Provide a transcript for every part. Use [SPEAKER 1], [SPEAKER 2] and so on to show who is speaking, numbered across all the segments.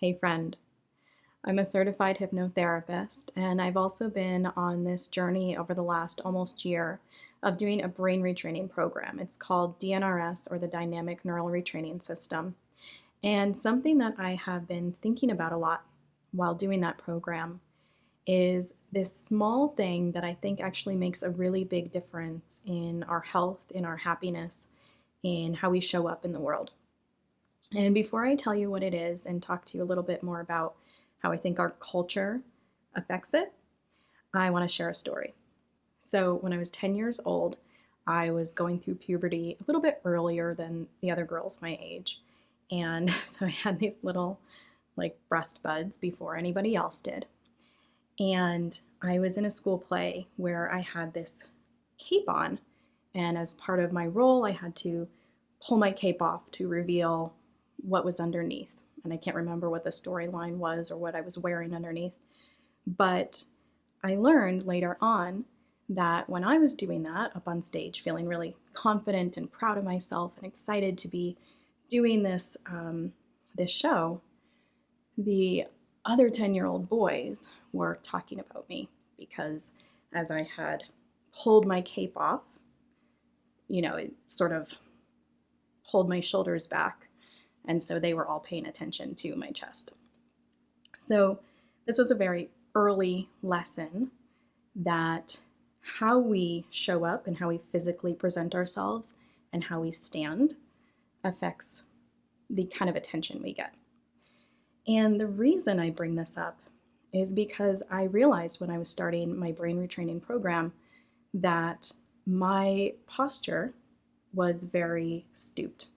[SPEAKER 1] Hey friend, I'm a certified hypnotherapist, and I've also been on this journey over the last almost year of doing a brain retraining program. It's called DNRS, or the Dynamic Neural Retraining System. And something that I have been thinking about a lot while doing that program is this small thing that I think actually makes a really big difference in our health, in our happiness, in how we show up in the world. And before I tell you what it is and talk to you a little bit more about how I think our culture affects it, I want to share a story. So, when I was 10 years old, I was going through puberty a little bit earlier than the other girls my age. And so I had these little breast buds before anybody else did. And I was in a school play where I had this cape on. And as part of my role, I had to pull my cape off to reveal what was underneath. And I can't remember what the storyline was or what I was wearing underneath. But I learned later on that when I was doing that up on stage, feeling really confident and proud of myself and excited to be doing this show, the other 10-year-old boys were talking about me because as I had pulled my cape off, it sort of pulled my shoulders back. And so they were all paying attention to my chest. So this was a very early lesson that how we show up and how we physically present ourselves and how we stand affects the kind of attention we get. And the reason I bring this up is because I realized when I was starting my brain retraining program that my posture was very stooped.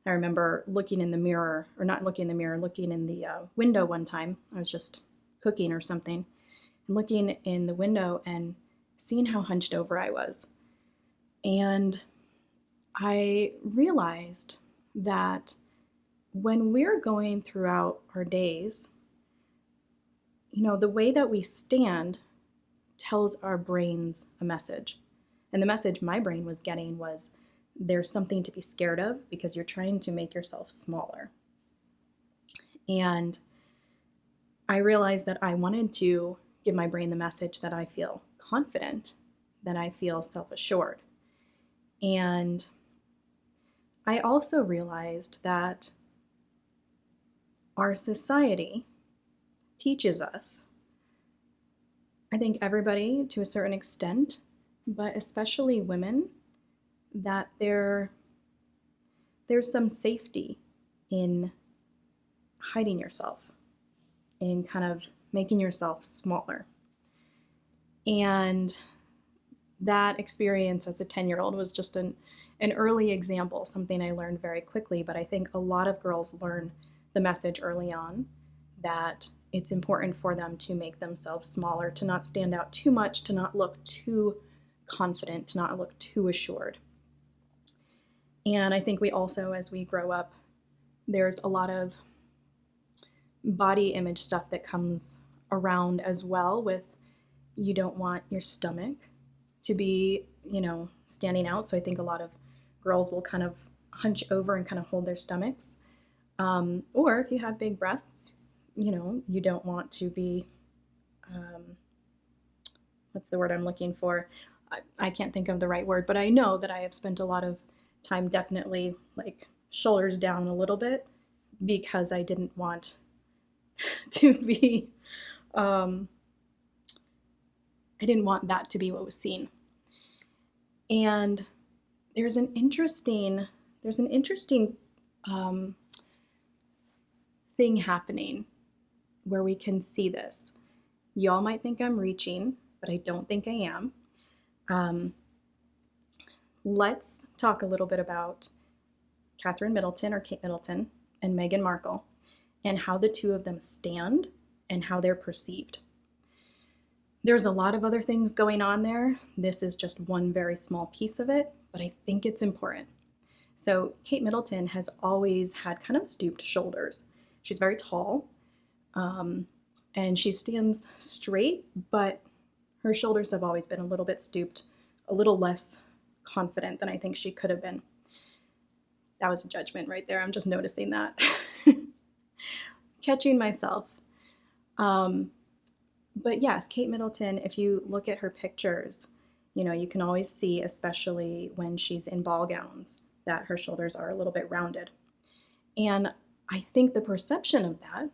[SPEAKER 1] I remember looking in the mirror, or not looking in the mirror, looking in the window one time. I was just cooking or something, and looking in the window and seeing how hunched over I was. And I realized that when we're going throughout our days, the way that we stand tells our brains a message. And the message my brain was getting was, there's something to be scared of because you're trying to make yourself smaller. And I realized that I wanted to give my brain the message that I feel confident, that I feel self-assured. And I also realized that our society teaches us, I think everybody to a certain extent, but especially women, that there's some safety in hiding yourself, in kind of making yourself smaller. And that experience as a 10-year-old was just an early example, something I learned very quickly, but I think a lot of girls learn the message early on that it's important for them to make themselves smaller, to not stand out too much, to not look too confident, to not look too assured. And I think we also, as we grow up, there's a lot of body image stuff that comes around as well with you don't want your stomach to be, standing out. So I think a lot of girls will kind of hunch over and kind of hold their stomachs. Or if you have big breasts, you don't want to be, what's the word I'm looking for? I can't think of the right word, but I know that I have spent a lot of time definitely shoulders down a little bit because I didn't want to be, I didn't want that to be what was seen. And there's an interesting thing happening where we can see this. Y'all might think I'm reaching, but I don't think I am. Let's talk a little bit about Catherine Middleton, or Kate Middleton, and Meghan Markle, and how the two of them stand and how they're perceived. There's a lot of other things going on there. This is just one very small piece of it, but I think it's important. So Kate Middleton has always had kind of stooped shoulders. She's very tall, and she stands straight, but her shoulders have always been a little bit stooped, a little less confident than I think she could have been. That was a judgment right there. I'm just noticing that. catching myself. But yes, Kate Middleton, if you look at her pictures, you can always see, especially when she's in ball gowns, that her shoulders are a little bit rounded. And I think the perception of that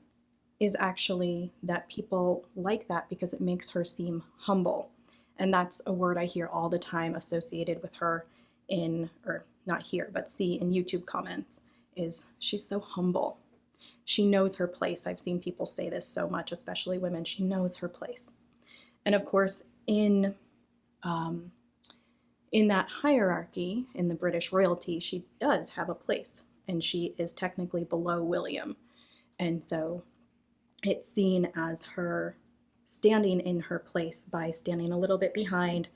[SPEAKER 1] is actually that people like that because it makes her seem humble. And that's a word I hear all the time associated with her or not here, but see in YouTube comments, is she's so humble. She knows her place. I've seen people say this so much, especially women. She knows her place. And of course, in that hierarchy, in the British royalty, she does have a place, and she is technically below William. And so it's seen as her standing in her place by standing a little bit behind.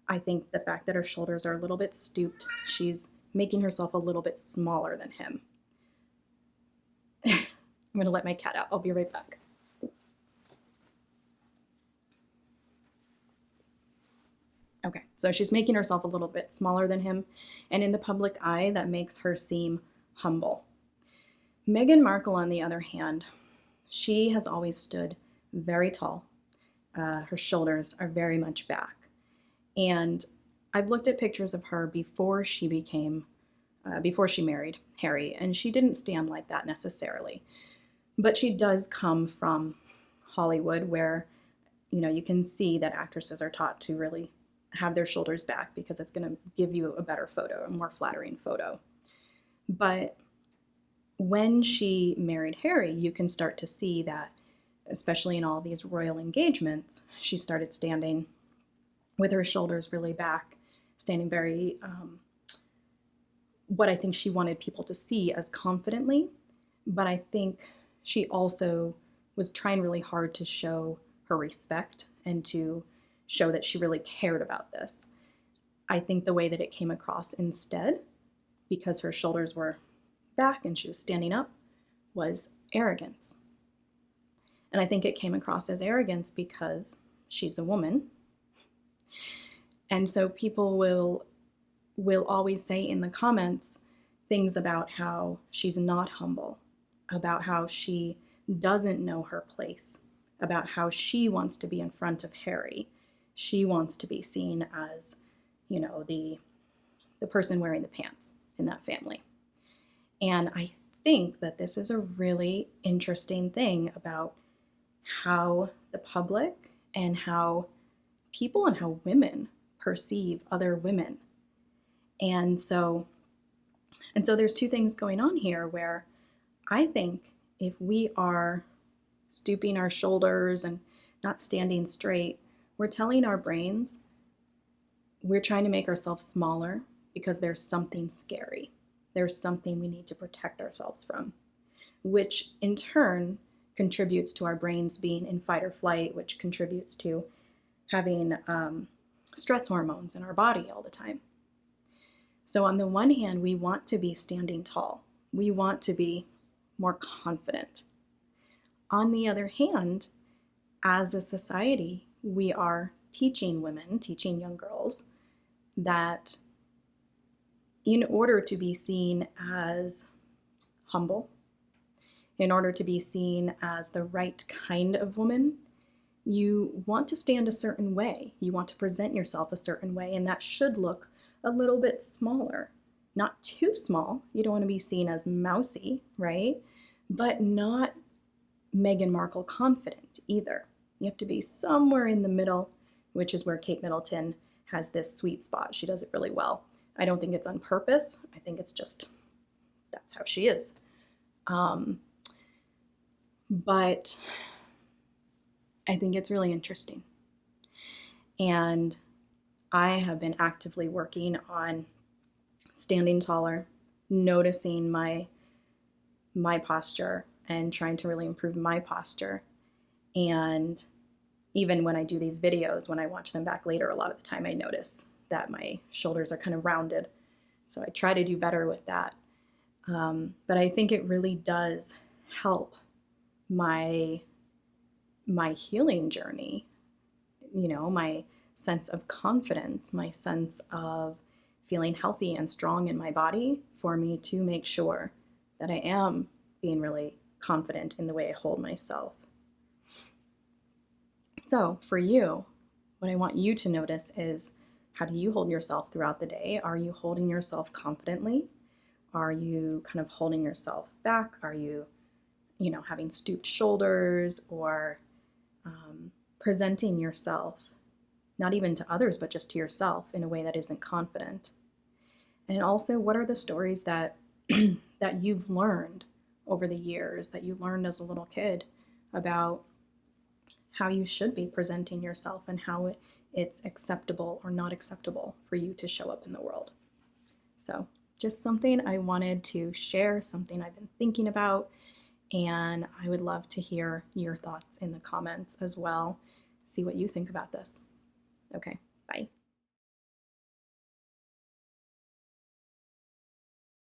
[SPEAKER 1] I think the fact that her shoulders are a little bit stooped, she's making herself a little bit smaller than him. I'm going to let my cat out. I'll be right back. Okay, so she's making herself a little bit smaller than him, and in the public eye, that makes her seem humble. Meghan Markle, on the other hand, she has always stood very tall. Her shoulders are very much back. And I've looked at pictures of her before she married Harry, and she didn't stand like that necessarily. But she does come from Hollywood, where, you can see that actresses are taught to really have their shoulders back because it's going to give you a better photo, a more flattering photo. But when she married Harry, you can start to see that, especially in all these royal engagements, she started standing with her shoulders really back, standing very, what I think she wanted people to see as confidently. But I think she also was trying really hard to show her respect and to show that she really cared about this. I think the way that it came across instead, because her shoulders were back and she was standing up, was arrogance. And I think it came across as arrogance because she's a woman. And so people will always say in the comments things about how she's not humble, about how she doesn't know her place, about how she wants to be in front of Harry. She wants to be seen as, the person wearing the pants in that family. And I think that this is a really interesting thing about how the public and how people and how women perceive other women. And so there's two things going on here where I think if we are stooping our shoulders and not standing straight, we're telling our brains we're trying to make ourselves smaller because there's something scary. There's something we need to protect ourselves from, which in turn contributes to our brains being in fight or flight, which contributes to having stress hormones in our body all the time. So on the one hand, we want to be standing tall. We want to be more confident. On the other hand, as a society, we are teaching young girls, that in order to be seen as humble, in order to be seen as the right kind of woman, you want to stand a certain way. You want to present yourself a certain way, and that should look a little bit smaller. Not too small. You don't want to be seen as mousy, right? But not Meghan Markle confident either. You have to be somewhere in the middle, which is where Kate Middleton has this sweet spot. She does it really well. I don't think it's on purpose. I think it's just, that's how she is. But I think it's really interesting. And I have been actively working on standing taller, noticing my posture and trying to really improve my posture. And even when I do these videos, when I watch them back later, a lot of the time I notice that my shoulders are kind of rounded. So I try to do better with that. But I think it really does help my healing journey, my sense of confidence, my sense of feeling healthy and strong in my body, for me to make sure that I am being really confident in the way I hold myself. So for you, what I want you to notice is, how do you hold yourself throughout the day? Are you holding yourself confidently? Are you kind of holding yourself back? Are you, having stooped shoulders, or presenting yourself, not even to others, but just to yourself in a way that isn't confident? And also, what are the stories that that you've learned over the years, that you learned as a little kid, about how you should be presenting yourself and how it's acceptable or not acceptable for you to show up in the world? So just something I wanted to share, something I've been thinking about, and I would love to hear your thoughts in the comments as well. See what you think about this. Okay, bye.